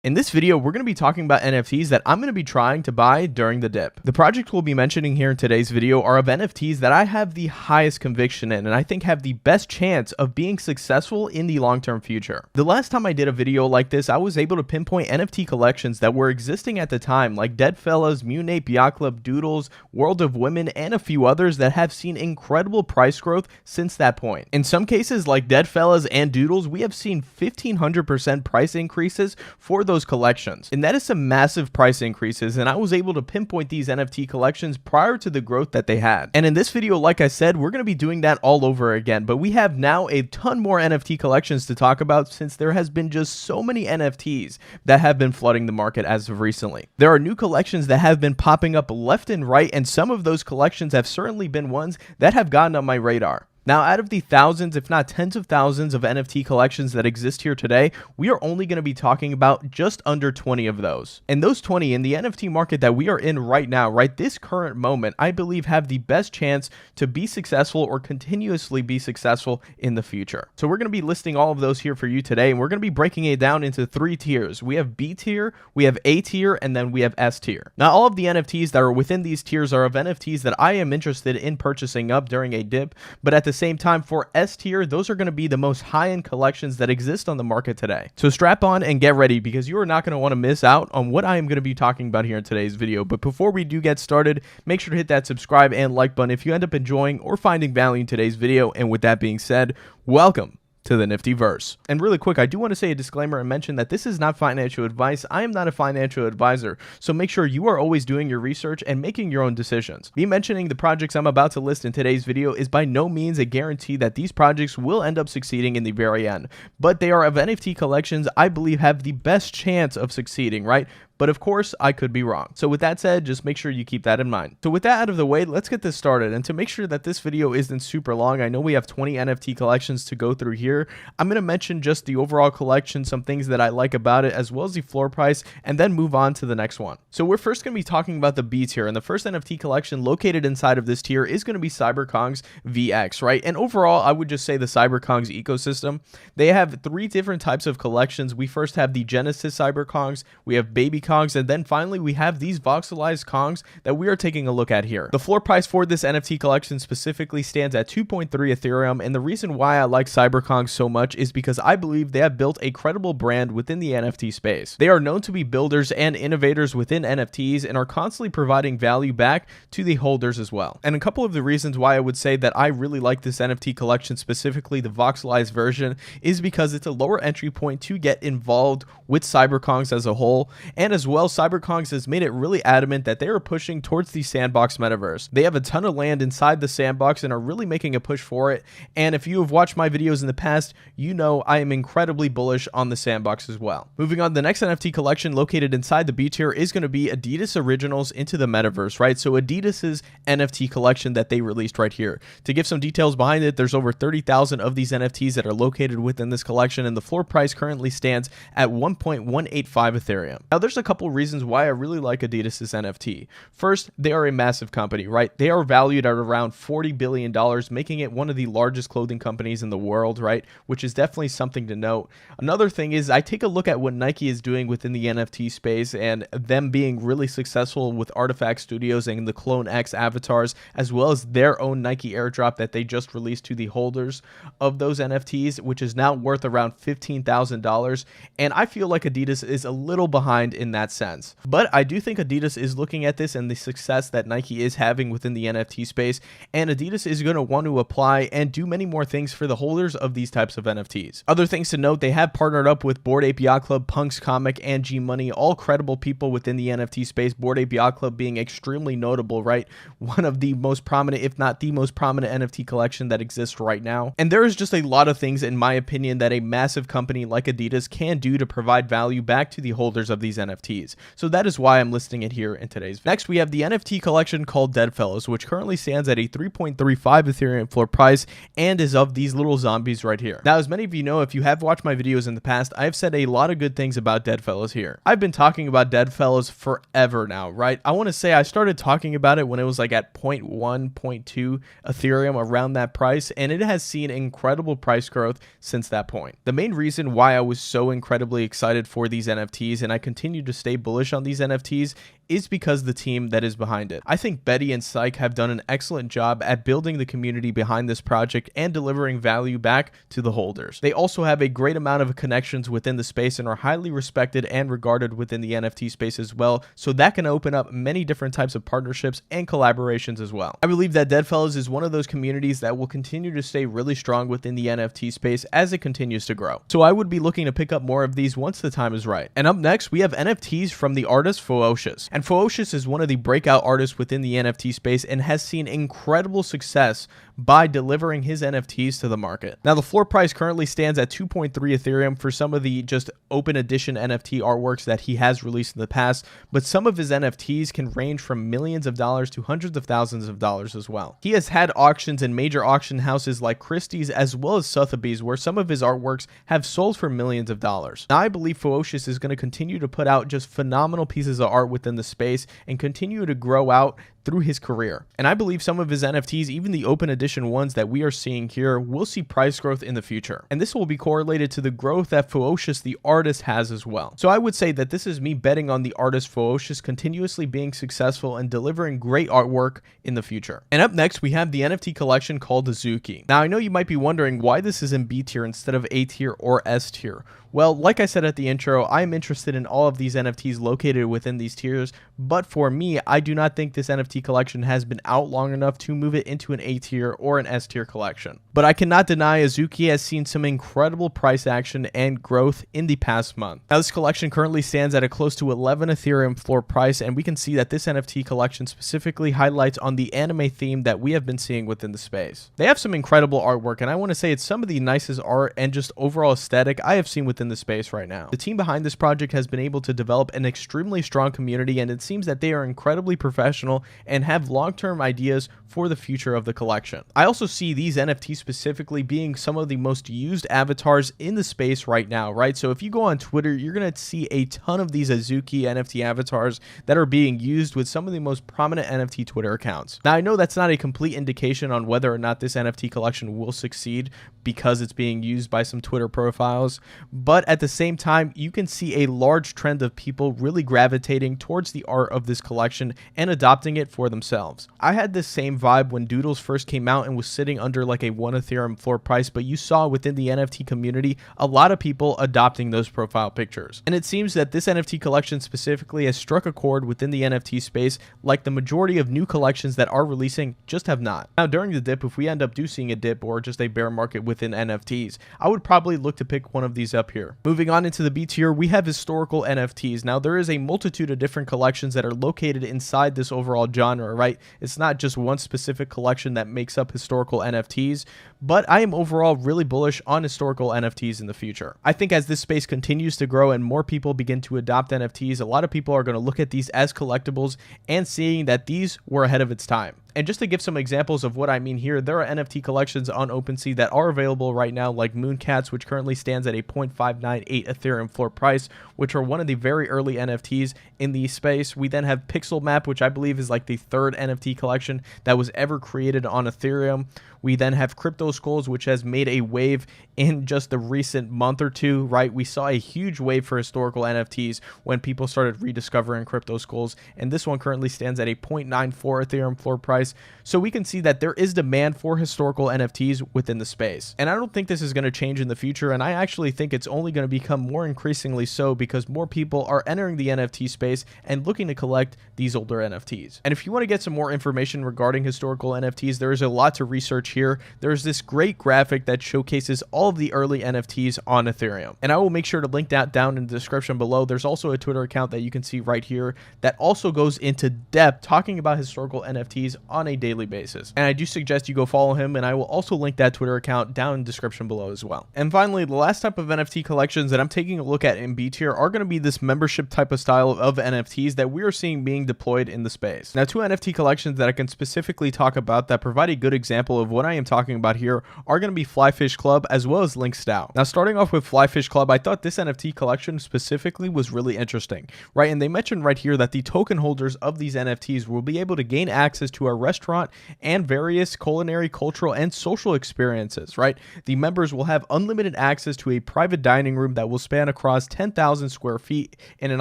In this video, we're going to be talking about NFTs that I'm going to be trying to buy during the dip. The projects we'll be mentioning here in today's video are of NFTs that I have the highest conviction in and I think have the best chance of being successful in the long-term future. The last time I did a video like this, I was able to pinpoint NFT collections that were existing at the time, like Deadfellas, Munate, Yacht Club, Doodles, World of Women, and a few others that have seen incredible price growth since that point. In some cases, like Deadfellas and Doodles, we have seen 1,500% price increases for those collections, and that is some massive price increases, and I was able to pinpoint these NFT collections prior to the growth that they had. And in this video, like I said, we're going to be doing that all over again, but we have now a ton more NFT collections to talk about since there has been just so many NFTs that have been flooding the market as of recently. There are new collections that have been popping up left and right, and some of those collections have certainly been ones that have gotten on my radar. Now, out of the thousands, if not tens of thousands of NFT collections that exist here today, we are only going to be talking about just under 20 of those. And those 20 in the NFT market that we are in right now, right this current moment, I believe have the best chance to be successful or continuously be successful in the future. So we're going to be listing all of those here for you today, and we're going to be breaking it down into 3 tiers. We have B tier, we have A tier, and then we have S tier. Now, all of the NFTs that are within these tiers are of NFTs that I am interested in purchasing up during a dip, but at the same time, for S tier, those are going to be the most high-end collections that exist on the market today. So strap on and get ready, because you are not going to want to miss out on what I am going to be talking about here in today's video. But before we do get started, make sure to hit that subscribe and like button if you end up enjoying or finding value in today's video. And with that being said, welcome to the Niftyverse. And really quick, I do want to say a disclaimer and mention that this is not financial advice. I am not a financial advisor, so make sure you are always doing your research and making your own decisions. Me mentioning the projects I'm about to list in today's video is by no means a guarantee that these projects will end up succeeding in the very end, but they are of NFT collections I believe have the best chance of succeeding, right? But of course, I could be wrong. So with that said, just make sure you keep that in mind. So with that out of the way, let's get this started. And to make sure that this video isn't super long, I know we have 20 NFT collections to go through here. I'm going to mention just the overall collection, some things that I like about it, as well as the floor price, and then move on to the next one. So we're first going to be talking about the B tier, and the first NFT collection located inside of this tier is going to be CyberKongz VX, right? And overall, I would just say the CyberKongz ecosystem. They have 3 different types of collections. We first have the Genesis CyberKongz, we have Baby Kongs, and then finally we have these voxelized Kongs that we are taking a look at here. The floor price for this NFT collection specifically stands at 2.3 Ethereum, and the reason why I like CyberKongz so much is because I believe they have built a credible brand within the NFT space. They are known to be builders and innovators within NFTs and are constantly providing value back to the holders as well. And a couple of the reasons why I would say that I really like this NFT collection, specifically the voxelized version, is because it's a lower entry point to get involved with CyberKongz as a whole, and as well, CyberKongz has made it really adamant that they are pushing towards the sandbox metaverse. They have a ton of land inside the sandbox and are really making a push for it. And if you have watched my videos in the past, you know I am incredibly bullish on the sandbox as well. Moving on, the next NFT collection located inside the B tier is going to be Adidas Originals into the metaverse, right? So Adidas's NFT collection that they released right here. To give some details behind it, there's over 30,000 of these NFTs that are located within this collection, and the floor price currently stands at 1.185 Ethereum. Now, there's a couple reasons why I really like Adidas's NFT. First, they are a massive company, right? They are valued at around $40 billion, making it one of the largest clothing companies in the world, right? Which is definitely something to note. Another thing is I take a look at what Nike is doing within the NFT space and them being really successful with Artifact Studios and the Clone X avatars, as well as their own Nike airdrop that they just released to the holders of those NFTs, which is now worth around $15,000. And I feel like Adidas is a little behind in that sense. But I do think Adidas is looking at this and the success that Nike is having within the NFT space, and Adidas is going to want to apply and do many more things for the holders of these types of NFTs. Other things to note, they have partnered up with Bored Ape Yacht Club, Punks Comic, and G Money, all credible people within the NFT space. Bored Ape Yacht Club being extremely notable, right? One of the most prominent, if not the most prominent NFT collection that exists right now. And there is just a lot of things, in my opinion, that a massive company like Adidas can do to provide value back to the holders of these NFTs. So that is why I'm listing it here in today's. Next, we have the NFT collection called Deadfellas, which currently stands at a 3.35 Ethereum floor price and is of these little zombies right here. Now, as many of you know, if you have watched my videos in the past, I've said a lot of good things about Deadfellas here. I've been talking about Deadfellas forever now, right? I want to say I started talking about it when it was like at 0.1, 0.2 Ethereum, around that price, and it has seen incredible price growth since that point. The main reason why I was so incredibly excited excited for these NFTs and I continue to stay bullish on these NFTs is because the team that is behind it. I think Betty and Syke have done an excellent job at building the community behind this project and delivering value back to the holders. They also have a great amount of connections within the space and are highly respected and regarded within the NFT space as well, so that can open up many different types of partnerships and collaborations as well. I believe that Deadfellas is one of those communities that will continue to stay really strong within the NFT space as it continues to grow. So I would be looking to pick up more of these once the time is right. And up next, we have NFTs from the artist Ferocious. And Ferocious is one of the breakout artists within the NFT space and has seen incredible success by delivering his NFTs to the market. Now, the floor price currently stands at 2.3 Ethereum for some of the just open edition NFT artworks that he has released in the past, but some of his NFTs can range from millions of dollars to hundreds of thousands of dollars as well. He has had auctions in major auction houses like Christie's as well as Sotheby's, where some of his artworks have sold for millions of dollars. Now, I believe Ferocious is going to continue to put out just phenomenal pieces of art within the space and continue to grow out through his career. And I believe some of his NFTs, even the open edition ones that we are seeing here, will see price growth in the future. And this will be correlated to the growth that Ferocious the artist has as well. So I would say that this is me betting on the artist Ferocious continuously being successful and delivering great artwork in the future. And up next, we have the NFT collection called Azuki. Now, I know you might be wondering why this is in B tier instead of A tier or S tier. Well, like I said at the intro, I am interested in all of these NFTs located within these tiers, but for me, I do not think this NFT collection has been out long enough to move it into an A tier or an S tier collection. But I cannot deny Azuki has seen some incredible price action and growth in the past month. Now, this collection currently stands at a close to 11 Ethereum floor price, and we can see that this NFT collection specifically highlights on the anime theme that we have been seeing within the space. They have some incredible artwork, and I want to say it's some of the nicest art and just overall aesthetic I have seen within the space right now. The team behind this project has been able to develop an extremely strong community, and it seems that they are incredibly professional and have long-term ideas for the future of the collection. I also see these NFTs specifically being some of the most used avatars in the space right now, right? So if you go on Twitter, you're going to see a ton of these Azuki NFT avatars that are being used with some of the most prominent NFT Twitter accounts. Now, I know that's not a complete indication on whether or not this NFT collection will succeed because it's being used by some Twitter profiles, but at the same time, you can see a large trend of people really gravitating towards the art of this collection and adopting it for themselves. I had this same vibe when Doodles first came out and was sitting under like a 1 Ethereum floor price, but you saw within the NFT community a lot of people adopting those profile pictures. And it seems that this NFT collection specifically has struck a chord within the NFT space like the majority of new collections that are releasing just have not. Now, during the dip, if we end up seeing a dip or just a bear market within NFTs, I would probably look to pick one of these up here. Moving on into the B tier, we have historical NFTs. Now, there is a multitude of different collections that are located inside this overall genre, right? It's not just one specific collection that makes up historical NFTs, but I am overall really bullish on historical NFTs in the future. I think as this space continues to grow and more people begin to adopt NFTs, a lot of people are going to look at these as collectibles and seeing that these were ahead of its time. And just to give some examples of what I mean here, there are NFT collections on OpenSea that are available right now, like Mooncats, which currently stands at a 0.598 Ethereum floor price, which are one of the very early NFTs in the space. We then have Pixel Map, which I believe is like the third NFT collection that was ever created on Ethereum. We then have Crypto Skulls, which has made a wave in just the recent month or two, right? We saw a huge wave for historical NFTs when people started rediscovering Crypto Skulls, and this one currently stands at a 0.94 Ethereum floor price. So we can see that there is demand for historical NFTs within the space. And I don't think this is going to change in the future, and I actually think it's only going to become more increasingly so because more people are entering the NFT space and looking to collect these older NFTs. And if you want to get some more information regarding historical NFTs, there is a lot to research here. There's this great graphic that showcases all of the early NFTs on Ethereum, and I will make sure to link that down in the description below. There's also a Twitter account that you can see right here that also goes into depth talking about historical NFTs on a daily basis, and I do suggest you go follow him, and I will also link that Twitter account down in the description below as well. And finally, the last type of NFT collections that I'm taking a look at in B tier are going to be this membership type of style of NFTs that we are seeing being deployed in the space. Now, two NFT collections that I can specifically talk about that provide a good example of what I am talking about here are going to be Flyfish Club as well as Link Style. Now, starting off with Flyfish Club, I thought this NFT collection specifically was really interesting, right? And they mentioned right here that the token holders of these NFTs will be able to gain access to a restaurant and various culinary, cultural, and social experiences, right? The members will have unlimited access to a private dining room that will span across 10,000 square feet in an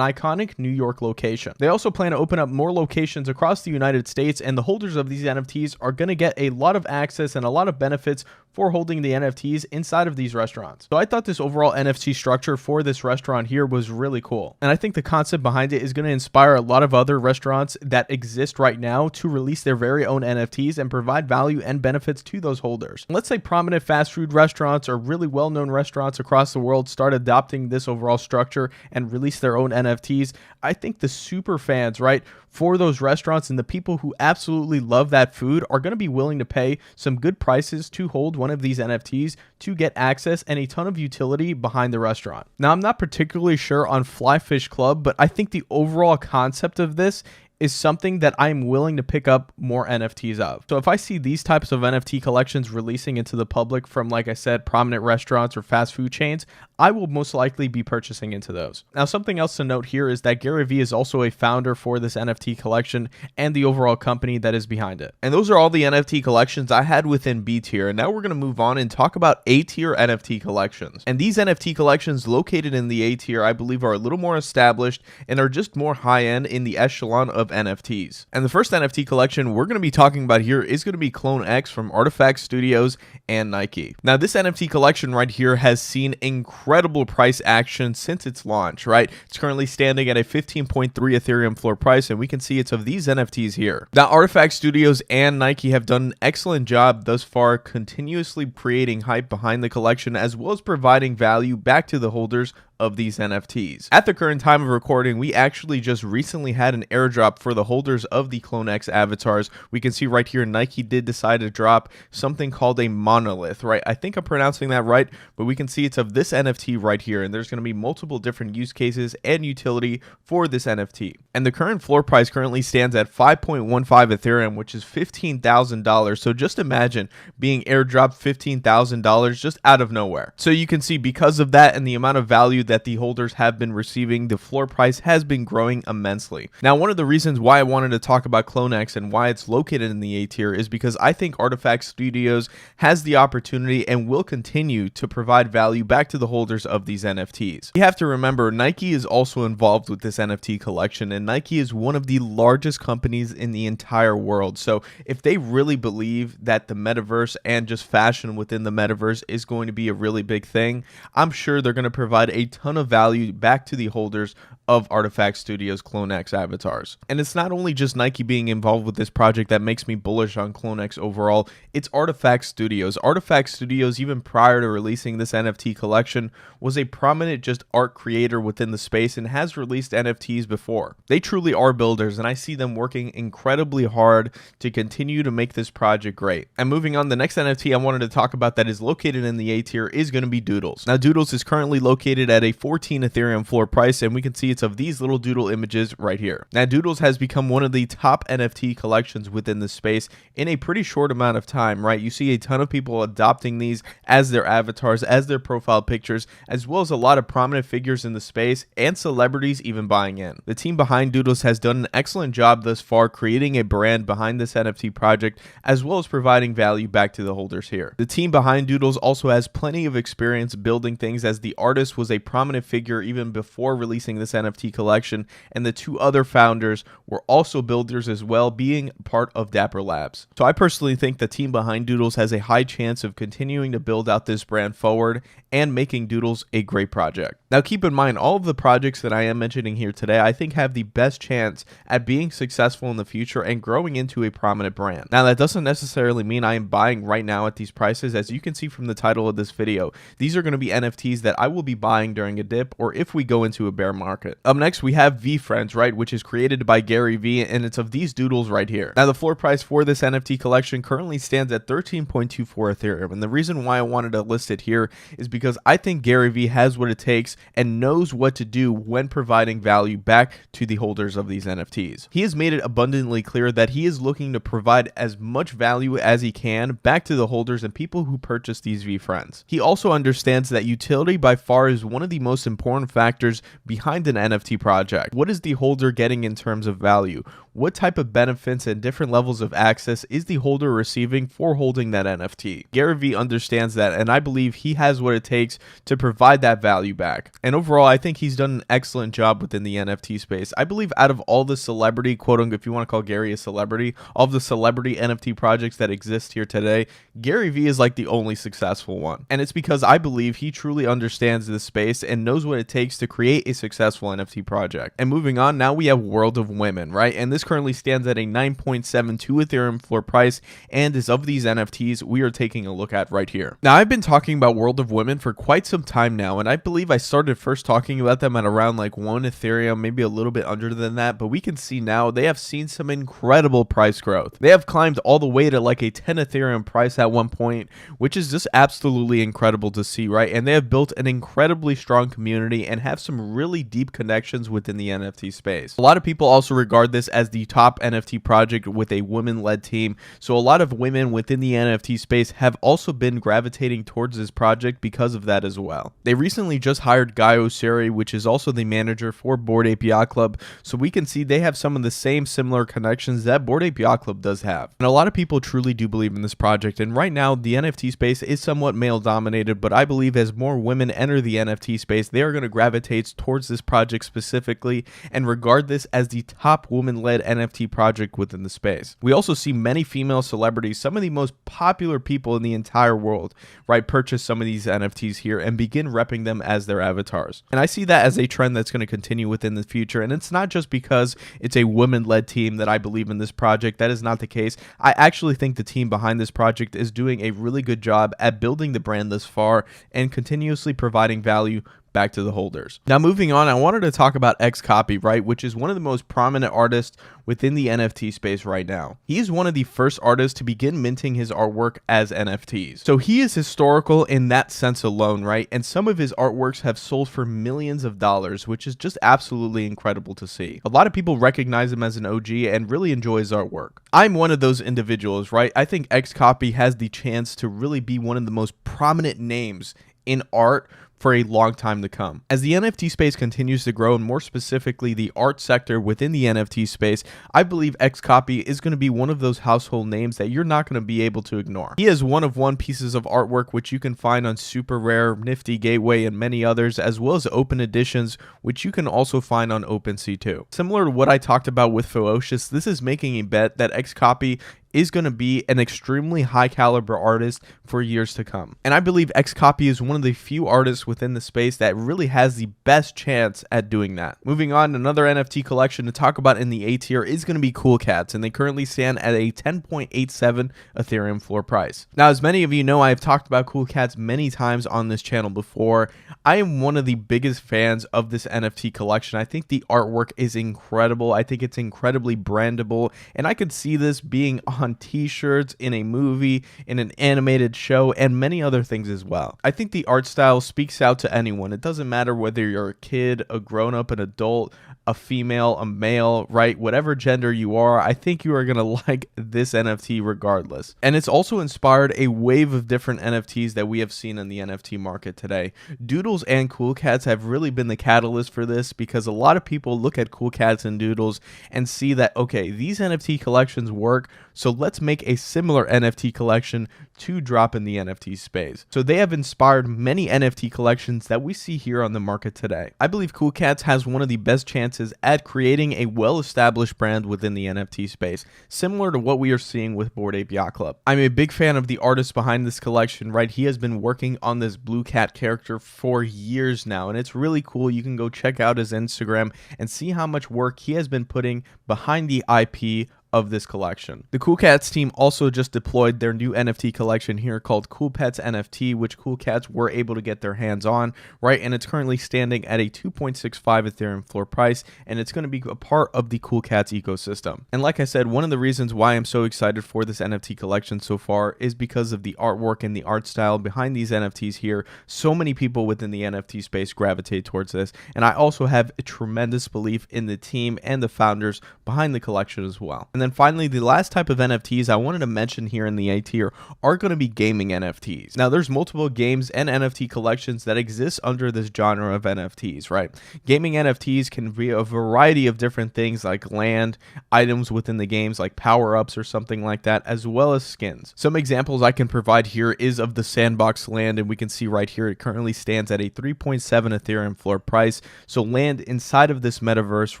iconic New York location. They also plan to open up more locations across the United States, and the holders of these NFTs are going to get a lot of access and a lot of benefits for holding the NFTs inside of these restaurants. So I thought this overall NFT structure for this restaurant here was really cool. And I think the concept behind it is going to inspire a lot of other restaurants that exist right now to release their very own NFTs and provide value and benefits to those holders. Let's say prominent fast food restaurants or really well-known restaurants across the world start adopting this overall structure and release their own NFTs. I think the super fans, right, for those restaurants and the people who absolutely love that food are going to be willing to pay some good prices to hold one of these NFTs to get access and a ton of utility behind the restaurant. Now, I'm not particularly sure on Fly Fish Club, but I think the overall concept of this is something that I'm willing to pick up more NFTs of. So if I see these types of NFT collections releasing into the public from, like I said, prominent restaurants or fast food chains, I will most likely be purchasing into those. Now, something else to note here is that Gary Vee is also a founder for this NFT collection and the overall company that is behind it. And those are all the NFT collections I had within B tier. And now we're going to move on and talk about A tier NFT collections. And these NFT collections located in the A tier, I believe, are a little more established and are just more high end in the echelon of NFTs. And the first NFT collection we're going to be talking about here is going to be Clone X from Artifact Studios and Nike. Now, this NFT collection right here has seen incredible price action since its launch, right? It's currently standing at a 15.3 Ethereum floor price, and we can see it's of these NFTs here. Now, Artifact Studios and Nike have done an excellent job thus far, continuously creating hype behind the collection, as well as providing value back to the holders of these NFTs. At the current time of recording, we actually just recently had an airdrop for the holders of the Clone X avatars. We can see right here, Nike did decide to drop something called a monolith, right? I think I'm pronouncing that right, but we can see it's of this NFT right here, and there's going to be multiple different use cases and utility for this NFT. And the current floor price currently stands at 5.15 Ethereum, which is $15,000. So just imagine being airdropped $15,000 just out of nowhere. So you can see, because of that and the amount of value that the holders have been receiving, the floor price has been growing immensely. Now, one of the reasons why I wanted to talk about Clone X and why it's located in the A tier is because I think Artifact Studios has the opportunity and will continue to provide value back to the holders of these NFTs. You have to remember, Nike is also involved with this NFT collection, and Nike is one of the largest companies in the entire world. So if they really believe that the metaverse and just fashion within the metaverse is going to be a really big thing, I'm sure they're going to provide a ton of value back to the holders of Artifact Studios Clone X avatars. And it's not only just Nike being involved with this project that makes me bullish on Clone X overall, it's Artifact Studios. Artifact Studios, even prior to releasing this NFT collection, was a prominent just art creator within the space and has released NFTs before. They truly are builders, and I see them working incredibly hard to continue to make this project great. And moving on, the next NFT I wanted to talk about that is located in the A tier is going to be Doodles. Now, Doodles is currently located at a 14 Ethereum floor price, and we can see it's of these little doodle images right here. Now, Doodles has become one of the top NFT collections within the space in a pretty short amount of time, right? You see a ton of people adopting these as their avatars, as their profile pictures, as well as a lot of prominent figures in the space and celebrities even buying in. The team behind Doodles has done an excellent job thus far creating a brand behind this NFT project, as well as providing value back to the holders here. The team behind Doodles also has plenty of experience building things, as the artist was a prominent figure even before releasing this NFT collection, and the two other founders were also builders as well, being part of Dapper Labs. So I personally think the team behind Doodles has a high chance of continuing to build out this brand forward and making Doodles a great project. Now, keep in mind, all of the projects that I am mentioning here today, I think have the best chance at being successful in the future and growing into a prominent brand. Now, that doesn't necessarily mean I am buying right now at these prices. As you can see from the title of this video, these are going to be NFTs that I will be buying during a dip or if we go into a bear market. Up next, we have VeeFriends, right, which is created by Gary Vee, and it's of these doodles right here. Now, the floor price for this NFT collection currently stands at 13.24 Ethereum, and the reason why I wanted to list it here is because I think Gary Vee has what it takes and knows what to do when providing value back to the holders of these NFTs. He has made it abundantly clear that he is looking to provide as much value as he can back to the holders and people who purchase these VeeFriends. He also understands that utility by far is one of the most important factors behind an NFT project? What is the holder getting in terms of value? What type of benefits and different levels of access is the holder receiving for holding that NFT? Gary Vee understands that, and I believe he has what it takes to provide that value back. And overall, I think he's done an excellent job within the NFT space. I believe out of all the celebrity, quote unquote, if you want to call Gary a celebrity, all of the celebrity NFT projects that exist here today, Gary Vee is like the only successful one. And it's because I believe he truly understands this space and knows what it takes to create a successful NFT project. And moving on, now we have World of Women, right? And this currently stands at a 9.72 Ethereum floor price and is of these NFTs we are taking a look at right here. Now, I've been talking about World of Women for quite some time now, and I believe I started first talking about them at around like 1 Ethereum, maybe a little bit under than that, but we can see now they have seen some incredible price growth. They have climbed all the way to like a 10 Ethereum price at one point, which is just absolutely incredible to see, right? And they have built an incredibly strong community and have some really deep connections within the NFT space. A lot of people also regard this as the top NFT project with a women-led team. So a lot of women within the NFT space have also been gravitating towards this project because of that as well. They recently just hired Guy Osiri, which is also the manager for Bored Ape Yacht Club. So we can see they have some of the same similar connections that Bored Ape Yacht Club does have. And a lot of people truly do believe in this project. And right now, the NFT space is somewhat male dominated, but I believe as more women enter the NFT space, they are going to gravitate towards this project specifically and regard this as the top woman-led NFT project within the space. We also see many female celebrities, some of the most popular people in the entire world, right, purchase some of these NFTs here and begin repping them as their avatars. And I see that as a trend that's going to continue within the future. And it's not just because it's a women-led team that I believe in this project. That is not the case. I actually think the team behind this project is doing a really good job at building the brand thus far and continuously providing value back to the holders. Now, moving on, I wanted to talk about XCopy, right, which is one of the most prominent artists within the NFT space right now. He is one of the first artists to begin minting his artwork as NFTs. So he is historical in that sense alone, right? And some of his artworks have sold for millions of dollars, which is just absolutely incredible to see. A lot of people recognize him as an OG and really enjoy his artwork. I'm one of those individuals, right? I think XCopy has the chance to really be one of the most prominent names in art for a long time to come. As the NFT space continues to grow, and more specifically the art sector within the NFT space, I believe XCopy is going to be one of those household names that you're not going to be able to ignore. He has one-of-one pieces of artwork which you can find on Super Rare, Nifty Gateway, and many others, as well as open editions which you can also find on OpenSea too. Similar to what I talked about with Ferocious, this is making a bet that XCopy is going to be an extremely high caliber artist for years to come. And I believe XCopy is one of the few artists within the space that really has the best chance at doing that. Moving on, another NFT collection to talk about in the A tier is going to be Cool Cats, and they currently stand at a 10.87 Ethereum floor price. Now, as many of you know, I have talked about Cool Cats many times on this channel before. I am one of the biggest fans of this NFT collection. I think the artwork is incredible. I think it's incredibly brandable, and I could see this being on t-shirts, in a movie, in an animated show, and many other things as well. I think the art style speaks out to anyone. It doesn't matter whether you're a kid, a grown-up, an adult, a female, a male, right? Whatever gender you are, I think you are going to like this NFT regardless. And it's also inspired a wave of different NFTs that we have seen in the NFT market today. Doodles and Cool Cats have really been the catalyst for this, because a lot of people look at Cool Cats and Doodles and see that, okay, these NFT collections work, so let's make a similar NFT collection to drop in the NFT space. So they have inspired many NFT collections that we see here on the market today. I believe Cool Cats has one of the best chances at creating a well-established brand within the NFT space, similar to what we are seeing with Bored Ape Yacht Club. I'm a big fan of the artist behind this collection, right? He has been working on this blue cat character for years now, and it's really cool. You can go check out his Instagram and see how much work he has been putting behind the IP of this collection. The Cool Cats team also just deployed their new NFT collection here called Cool Pets NFT, which Cool Cats were able to get their hands on, right? And it's currently standing at a 2.65 Ethereum floor price, and it's going to be a part of the Cool Cats ecosystem. And like I said, one of the reasons why I'm so excited for this NFT collection so far is because of the artwork and the art style behind these NFTs here. So many people within the NFT space gravitate towards this, and I also have a tremendous belief in the team and the founders behind the collection as well. And then finally, the last type of NFTs I wanted to mention here in the A tier are going to be gaming NFTs. Now, there's multiple games and NFT collections that exist under this genre of NFTs, right? Gaming NFTs can be a variety of different things like land, items within the games like power-ups or something like that, as well as skins. Some examples I can provide here is of the sandbox land, and we can see right here it currently stands at a 3.7 Ethereum floor price. So land inside of this metaverse,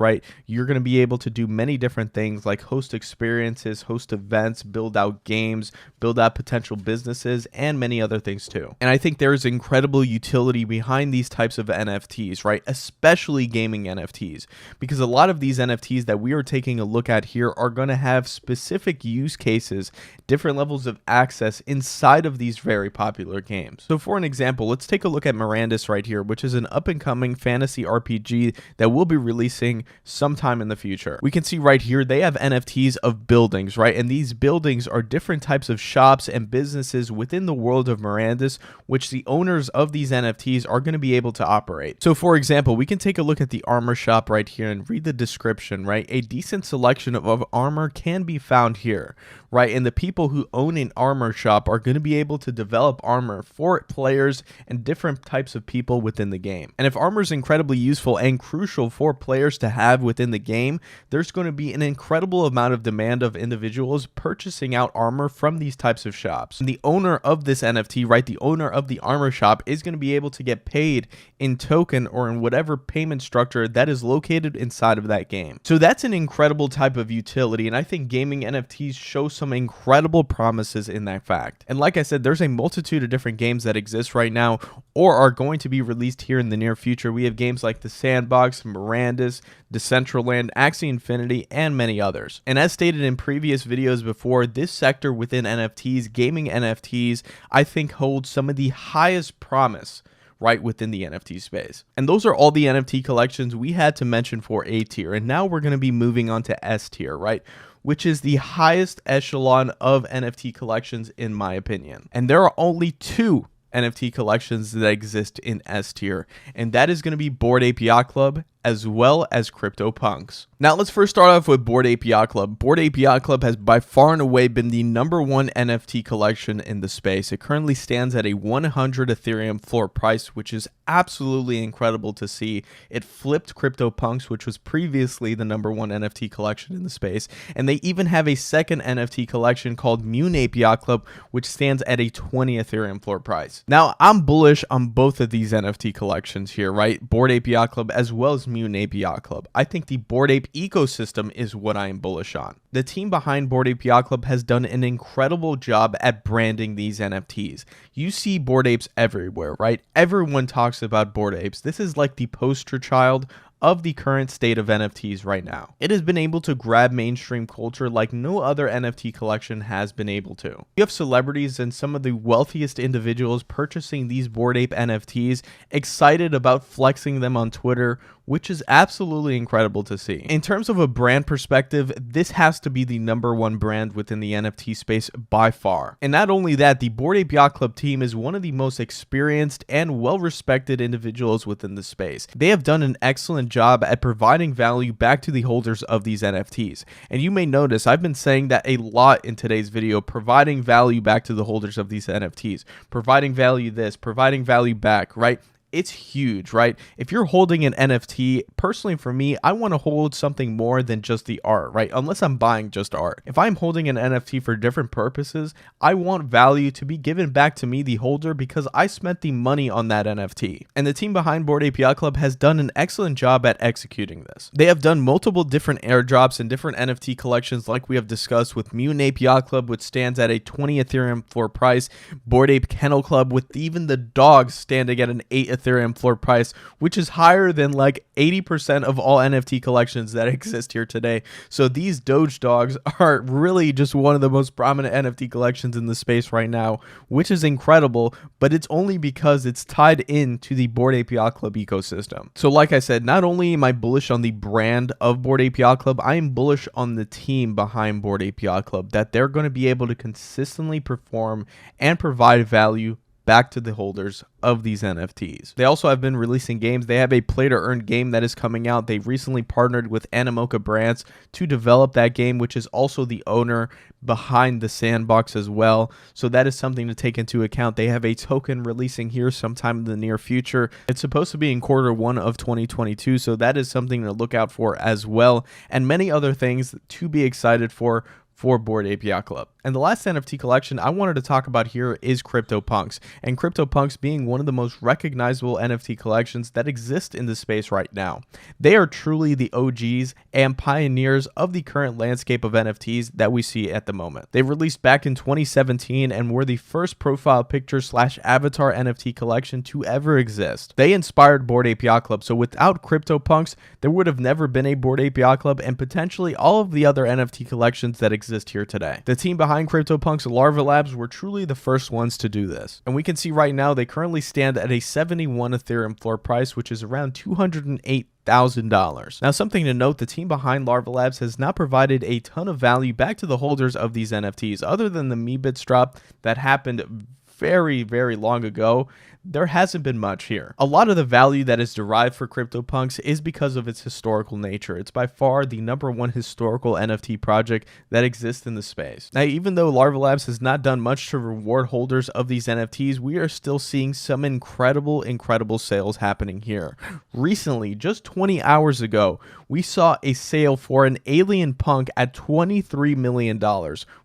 right, you're going to be able to do many different things like host experiences, host events, build out games, build out potential businesses, and many other things too. And I think there is incredible utility behind these types of NFTs, right? Especially gaming NFTs, because a lot of these NFTs that we are taking a look at here are going to have specific use cases, different levels of access inside of these very popular games. So for an example, let's take a look at Mirandus right here, which is an up and coming fantasy RPG that will be releasing sometime in the future. We can see right here they have NFTs of buildings, right? And these buildings are different types of shops and businesses within the world of Mirandus, which the owners of these NFTs are going to be able to operate. So for example, we can take a look at the armor shop right here and read the description, right? A decent selection of armor can be found here, right? And the people who own an armor shop are going to be able to develop armor for players and different types of people within the game. And if armor is incredibly useful and crucial for players to have within the game, there's going to be an incredible amount of demand of individuals purchasing out armor from these types of shops. And the owner of this NFT, right, the owner of the armor shop is going to be able to get paid in token or in whatever payment structure that is located inside of that game. So that's an incredible type of utility, and I think gaming NFTs show some incredible promises in that fact. And like I said, there's a multitude of different games that exist right now or are going to be released here in the near future. We have games like The Sandbox, Mirandus, Decentraland, Axie Infinity, and many others. And as stated in previous videos before, this sector within NFTs, gaming NFTs, I think holds some of the highest promise right within the NFT space. And those are all the NFT collections we had to mention for A tier. And now we're going to be moving on to S tier, right? Which is the highest echelon of NFT collections in my opinion. And there are only two NFT collections that exist in S tier, and that is going to be Bored Ape Yacht Club as well as CryptoPunks. Now let's first start off with Bored Ape Yacht Club. Bored Ape Yacht Club has by far and away been the #1 NFT collection in the space. It currently stands at a 100 Ethereum floor price, which is absolutely incredible to see. It flipped CryptoPunks, which was previously the #1 NFT collection in the space, and they even have a second NFT collection called Moon Ape Yacht Club, which stands at a 20 Ethereum floor price. Now I'm bullish on both of these NFT collections here, right? Bored Ape Yacht Club as well as Moon Ape Yacht Club. I think the Bored Ape ecosystem is what I am bullish on. The team behind Bored Ape Yacht Club has done an incredible job at branding these NFTs. You see Bored Apes everywhere, right? Everyone talks about Bored Apes. This is like the poster child of the current state of NFTs right now. It has been able to grab mainstream culture like no other NFT collection has been able to. You have celebrities and some of the wealthiest individuals purchasing these Bored Ape NFTs, excited about flexing them on Twitter, which is absolutely incredible to see. In terms of a brand perspective, this has to be the #1 brand within the NFT space by far. And not only that, the Bored Ape Yacht Club team is one of the most experienced and well-respected individuals within the space. They have done an excellent job at providing value back to the holders of these NFTs. And you may notice I've been saying that a lot in today's video, providing value back to the holders of these NFTs, providing value this, providing value back, right? It's huge, right? If you're holding an NFT, personally for me, I want to hold something more than just the art, right? Unless I'm buying just art. If I'm holding an NFT for different purposes, I want value to be given back to me, the holder, because I spent the money on that NFT. And the team behind Bored Ape Yacht Club has done an excellent job at executing this. They have done multiple different airdrops and different NFT collections like we have discussed with Moon Ape Yacht Club, which stands at a 20 Ethereum floor price, Bored Ape Kennel Club with even the dogs standing at an 8 Ethereum floor price, which is higher than like 80% of all NFT collections that exist here today. So these Doge dogs are really just one of the most prominent NFT collections in the space right now, which is incredible, but it's only because it's tied into the Bored Ape Yacht Club ecosystem. So like I said, not only am I bullish on the brand of Bored Ape Yacht Club, I am bullish on the team behind Bored Ape Yacht Club, that they're going to be able to consistently perform and provide value back to the holders of these NFTs. They also have been releasing games. They have a play to earn game that is coming out. They recently partnered with Animoca Brands to develop that game, which is also the owner behind the sandbox as well. So that is something to take into account. They have a token releasing here sometime in the near future. It's supposed to be in Q1 of 2022. So that is something to look out for as well. And many other things to be excited for Bored Ape Yacht Club. And the last NFT collection I wanted to talk about here is CryptoPunks, and CryptoPunks being one of the most recognizable NFT collections that exist in the space right now. They are truly the OGs and pioneers of the current landscape of NFTs that we see at the moment. They released back in 2017 and were the first profile picture / avatar NFT collection to ever exist. They inspired Bored Ape Yacht Club, so without CryptoPunks, there would have never been a Bored Ape Yacht Club and potentially all of the other NFT collections that exist here today. The team behind CryptoPunks, Larva Labs, were truly the first ones to do this. And we can see right now they currently stand at a 71 Ethereum floor price, which is around $208,000. Now, something to note, the team behind Larva Labs has not provided a ton of value back to the holders of these NFTs. Other than the Meebits drop that happened very, very long ago, there hasn't been much here. A lot of the value that is derived for CryptoPunks is because of its historical nature. It's by far the #1 historical NFT project that exists in the space. Now, even though Larva Labs has not done much to reward holders of these NFTs, we are still seeing some incredible sales happening here. Recently, just 20 hours ago, we saw a sale for an alien punk at $23 million,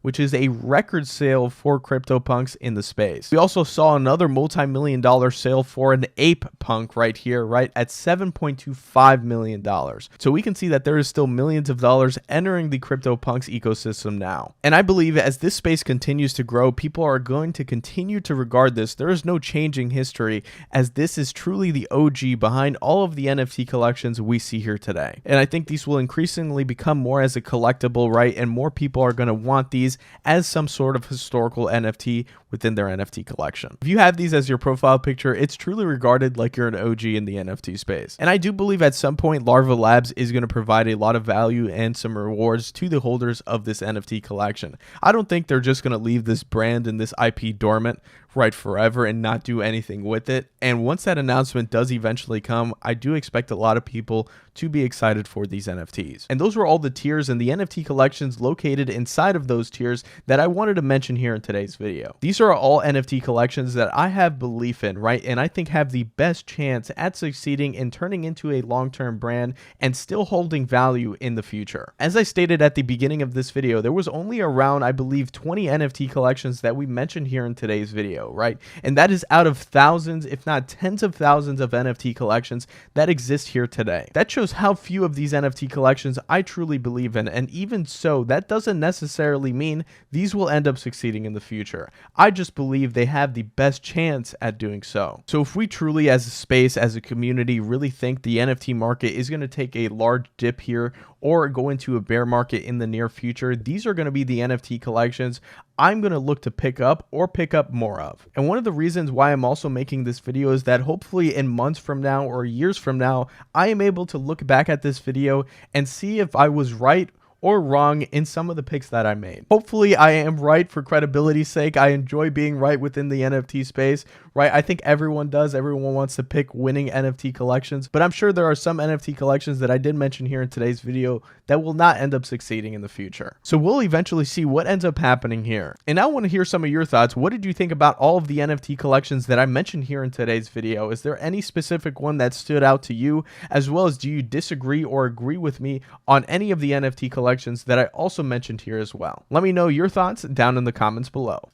which is a record sale for CryptoPunks in the space. We also saw another multi-million-dollar sale for an ape punk right here, right at $7.25 million. So we can see that there is still millions of dollars entering the CryptoPunks ecosystem now. And I believe as this space continues to grow, people are going to continue to regard this. There is no changing history, as this is truly the OG behind all of the NFT collections we see here today. And I think these will increasingly become more as a collectible, right? And more people are going to want these as some sort of historical NFT within their NFT collection. If you have these as your profile picture, it's truly regarded like you're an OG in the NFT space. And I do believe at some point Larva Labs is going to provide a lot of value and some rewards to the holders of this NFT collection. I don't think they're just going to leave this brand and this IP dormant right forever and not do anything with it. And once that announcement does eventually come, I do expect a lot of people to be excited for these NFTs. And those were all the tiers and the NFT collections located inside of those tiers that I wanted to mention here in today's video. These are all NFT collections that I have belief in, right? And I think have the best chance at succeeding in turning into a long-term brand and still holding value in the future. As I stated at the beginning of this video, there was only around, I believe, 20 NFT collections that we mentioned here in today's video, right? And that is out of thousands, if not tens of thousands of NFT collections that exist here today. That shows how few of these NFT collections I truly believe in, and even so, that doesn't necessarily mean these will end up succeeding in the future. I just believe they have the best chance at doing so. So if we truly as a space, as a community, really think the NFT market is going to take a large dip here or go into a bear market in the near future, these are going to be the NFT collections I'm going to look to pick up or pick up more of. And one of the reasons why I'm also making this video is that hopefully in months from now or years from now, I am able to look back at this video and see if I was right or wrong in some of the picks that I made. Hopefully I am right for credibility's sake. I enjoy being right within the NFT space, right? I think everyone does. Everyone wants to pick winning NFT collections, but I'm sure there are some NFT collections that I did mention here in today's video that will not end up succeeding in the future. So we'll eventually see what ends up happening here. And I want to hear some of your thoughts. What did you think about all of the NFT collections that I mentioned here in today's video? Is there any specific one that stood out to you? As well as, do you disagree or agree with me on any of the NFT collections that I also mentioned here as well? Let me know your thoughts down in the comments below.